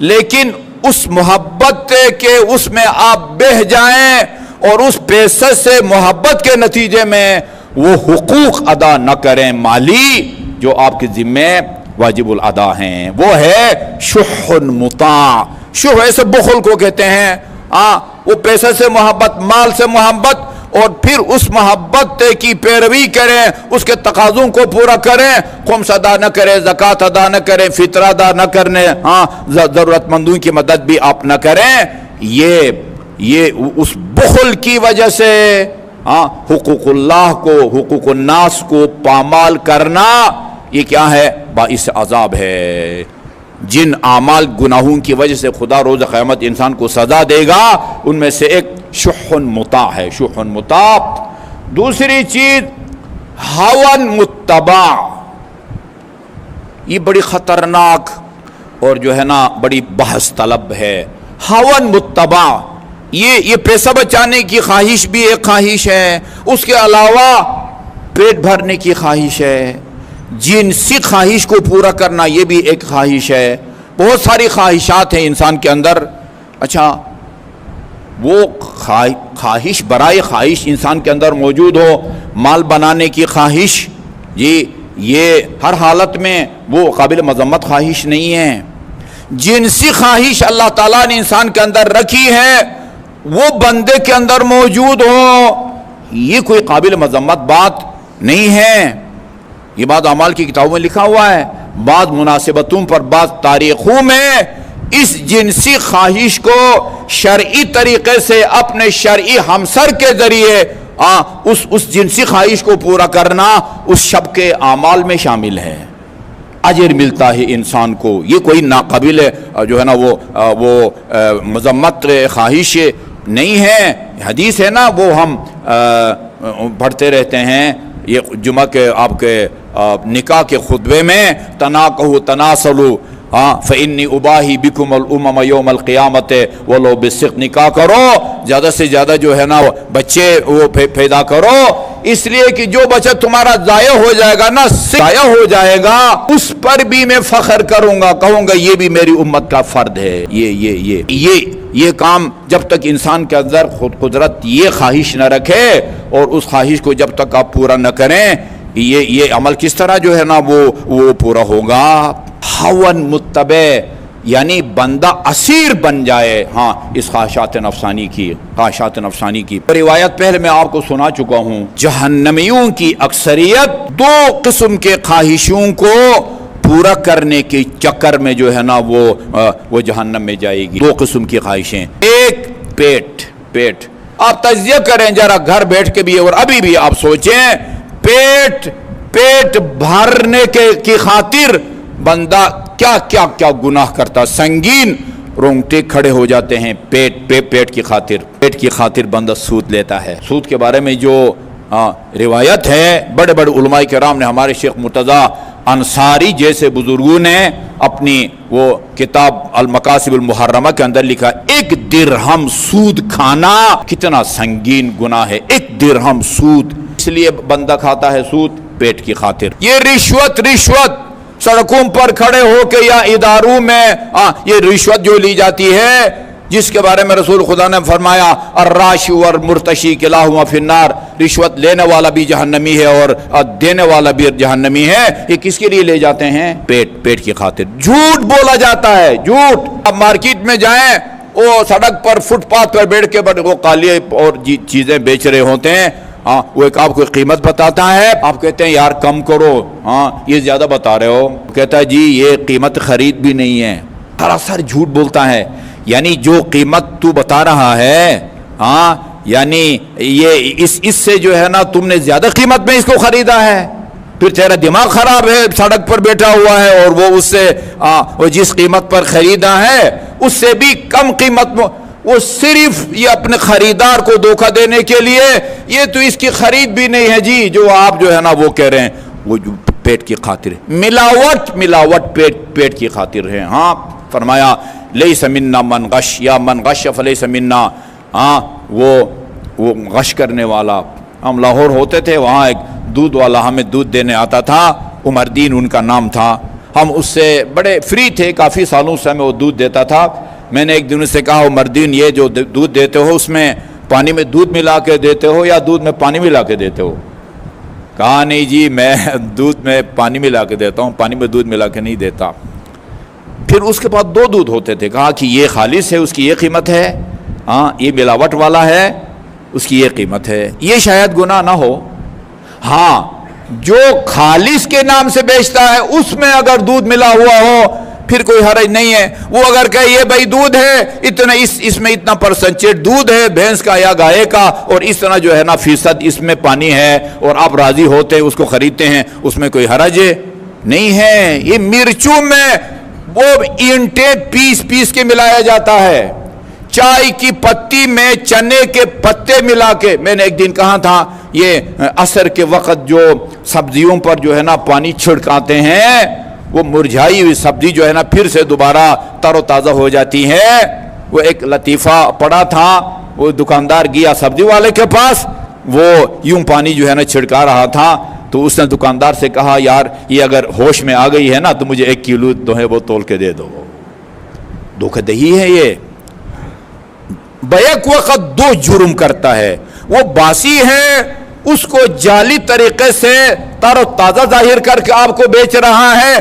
لیکن اس محبت کے اس میں آپ بہہ جائیں اور اس پیسے سے محبت کے نتیجے میں وہ حقوق ادا نہ کریں مالی جو آپ کے ذمے واجب الادا ہیں، وہ ہے شح مطاع۔ شح ایسے بخل کو کہتے ہیں، وہ پیسے سے محبت، مال سے محبت، اور پھر اس محبت کی پیروی کریں، اس کے تقاضوں کو پورا کریں، خمس ادا نہ کریں، زکوٰۃ ادا نہ کریں، فطر ادا نہ کرنے، ضرورت مندوں کی مدد بھی آپ نہ کریں، یہ اس بخل کی وجہ سے حقوق اللہ کو، حقوق الناس کو پامال کرنا، یہ کیا ہے؟ باعث عذاب ہے۔ جن اعمال گناہوں کی وجہ سے خدا روز قیامت انسان کو سزا دے گا ان میں سے ایک شح مطاع ہے، شح مطاع۔ دوسری چیز ہوا متبع، یہ بڑی خطرناک اور جو ہے نا بڑی بحث طلب ہے۔ ہوا متبع، یہ پیسہ بچانے کی خواہش بھی ایک خواہش ہے، اس کے علاوہ پیٹ بھرنے کی خواہش ہے، جنسی خواہش کو پورا کرنا یہ بھی ایک خواہش ہے۔ بہت ساری خواہشات ہیں انسان کے اندر۔ اچھا، وہ خواہش برائے خواہش انسان کے اندر موجود ہو، مال بنانے کی خواہش، یہ ہر حالت میں وہ قابل مذمت خواہش نہیں ہے۔ جنسی خواہش اللہ تعالیٰ نے انسان کے اندر رکھی ہے، وہ بندے کے اندر موجود ہو، یہ کوئی قابل مذمت بات نہیں ہے۔ یہ بات اعمال کی کتابوں میں لکھا ہوا ہے۔ بعض مناسبتوں پر، بعض تاریخوں میں اس جنسی خواہش کو شرعی طریقے سے اپنے شرعی ہمسر کے ذریعے اس جنسی خواہش کو پورا کرنا اس شب کے اعمال میں شامل ہے، اجر ملتا ہے انسان کو۔ یہ کوئی ناقابل جو ہے نا وہ مذمت خواہش نہیں ہے۔ حدیث ہے نا، وہ ہم پڑھتے رہتے ہیں، یہ جمعہ کے آپ کے نکاح کے خطبے میں، تناکحوا تناسلوا فإنی اباہی بکم الامم یوم القیامت ولو بالصدق، نکاح کرو، زیادہ سے زیادہ جو ہے نا بچے وہ پیدا کرو، اس لیے کہ جو بچہ تمہارا ضائع ہو جائے گا نا، ضائع ہو جائے گا، اس پر بھی میں فخر کروں گا، کہوں گا یہ بھی میری امت کا فرد ہے۔ یہ کام جب تک انسان کے اندر خود قدرت یہ خواہش نہ رکھے اور اس خواہش کو جب تک آپ پورا نہ کریں، یہ عمل کس طرح جو ہے نا وہ پورا ہوگا؟ ہوا متبع، یعنی بندہ اسیر بن جائے اس خواہشات نفسانی کی۔ روایت پہلے میں آپ کو سنا چکا ہوں، جہنمیوں کی اکثریت دو قسم کے خواہشوں کو پورا کرنے کے چکر میں جو ہے نا وہ جہنم میں جائے گی۔ دو قسم کی خواہشیں، ایک پیٹ، آپ تجزیہ کریں ذرا گھر بیٹھ کے بھی اور ابھی بھی آپ سوچیں، پیٹ بھرنے کی خاطر بندہ کیا گناہ کرتا، سنگین رونگٹے کھڑے ہو جاتے ہیں پیٹ کی خاطر بندہ سود لیتا ہے۔ سود کے بارے میں جو روایت ہے، بڑے علماء کرام نے، ہمارے شیخ مرتضیٰ انصاری جیسے بزرگوں نے اپنی وہ کتاب المقاصد المحرمہ کے اندر لکھا، 1 درہم سود کھانا کتنا سنگین گناہ ہے۔ 1 درہم سود، اس لیے بندہ کھاتا ہے سود پیٹ کی خاطر۔ یہ رشوت سڑکوں پر کھڑے ہو کے یا اداروں میں یہ رشوت جو لی جاتی ہے، جس کے بارے میں رسول خدا نے فرمایا، الراشی والمرتشی کلاہما فی النار، رشوت لینے والا بھی جہنمی ہے اور دینے والا بھی جہنمی ہے۔ یہ کس کے لیے لے جاتے ہیں؟ پیٹ کی خاطر۔ جھوٹ بولا جاتا ہے، جھوٹ۔ اب مارکیٹ میں جائیں، وہ سڑک پر فٹ پاتھ پر بیٹھ کے وہ قالیے اور چیزیں بیچ رہے ہوتے ہیں، وہ ایک آپ کو قیمت بتاتا ہے، آپ کہتے ہیں یار کم کرو، یہ زیادہ بتا رہے ہو، کہتا ہے جی یہ قیمت خرید بھی نہیں ہے، سراسر جھوٹ بولتا ہے۔ یعنی جو قیمت تو بتا رہا ہے، یعنی یہ اس سے جو ہے نا تم نے زیادہ قیمت میں اس کو خریدا ہے، پھر تیرا دماغ خراب ہے، سڑک پر بیٹھا ہوا ہے اور وہ اس سے وہ جس قیمت پر خریدا ہے اس سے بھی کم قیمت میں، وہ صرف یہ اپنے خریدار کو دھوکہ دینے کے لیے، یہ تو اس کی خرید بھی نہیں ہے جی جو آپ جو ہے نا وہ کہہ رہے ہیں، وہ جو پیٹ کی خاطر ملاوٹ پیٹ کی خاطر ہے۔ فرمایا لیس منا من غش، یا من غش فلیس منا، وہ غش کرنے والا۔ ہم لاہور ہوتے تھے، وہاں ایک دودھ والا ہمیں دودھ دینے آتا تھا، عمر دین ان کا نام تھا۔ ہم اس سے بڑے فری تھے، کافی سالوں سے ہمیں وہ دودھ دیتا تھا۔ میں نے ایک دن اس سے کہا، مردین یہ جو دودھ دیتے ہو اس میں پانی میں دودھ ملا کے دیتے ہو یا دودھ میں پانی ملا کے دیتے ہو؟ کہا نہیں جی میں دودھ میں پانی ملا کے دیتا ہوں، پانی میں دودھ ملا کے نہیں دیتا۔ پھر اس کے بعد 2 دودھ ہوتے تھے، کہا کہ یہ خالص ہے اس کی یہ قیمت ہے، ہاں یہ ملاوٹ والا ہے اس کی یہ قیمت ہے۔ یہ شاید گناہ نہ ہو، ہاں جو خالص کے نام سے بیچتا ہے اس میں اگر دودھ ملا ہوا ہو پھر کوئی حرج نہیں ہے۔ وہ اگر کہے یہ بھائی دودھ ہے اتنا، اس میں اتنا پرسنٹیج دودھ ہے بھینس کا یا گائے کا، اور اس طرح جو ہے نا فیصد اس میں پانی ہے، اور آپ راضی ہوتے اس کو خریدتے ہیں، اس میں کوئی حرج نہیں ہے۔ یہ مرچوں میں وہ اینٹیں پیس کے ملایا جاتا ہے، چائے کی پتی میں چنے کے پتے ملا کے۔ میں نے ایک دن کہا تھا یہ عصر کے وقت جو سبزیوں پر جو ہے نا پانی چھڑکاتے ہیں، وہ مرجھائی ہوئی سبزی جو ہے نا پھر سے دوبارہ تر و تازہ ہو جاتی ہے۔ وہ ایک لطیفہ پڑا تھا، وہ دکاندار گیا سبزی والے کے پاس، وہ یوں پانی جو ہے نا چھڑکا رہا تھا، تو اس نے دکاندار سے کہا یار یہ اگر ہوش میں آ گئی ہے نا تو مجھے 1 کلو جو ہے وہ تول کے دے دو۔ دھوکہ دہی ہے یہ۔ بیک وقت 2 جرم کرتا ہے، وہ باسی ہے اس کو جعلی طریقے سے تر و تازہ ظاہر کر کے آپ کو بیچ رہا ہے،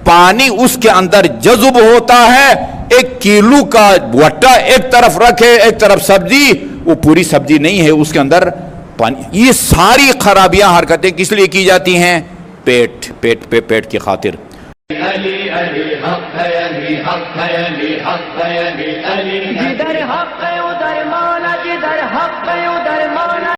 پانی اس کے اندر جذب ہوتا ہے، 1 کلو کا وٹا ایک طرف رکھے ایک طرف سبزی، وہ پوری سبزی نہیں ہے اس کے اندر پانی۔ یہ ساری خرابیاں حرکتیں کس لیے کی جاتی ہیں؟ پیٹ کی خاطر۔ علی علی حق ہے، علی حق ہے، علی حق ہے، علی علی جدھر حق ہے ادھر مولا، جدھر حق ہے ادھر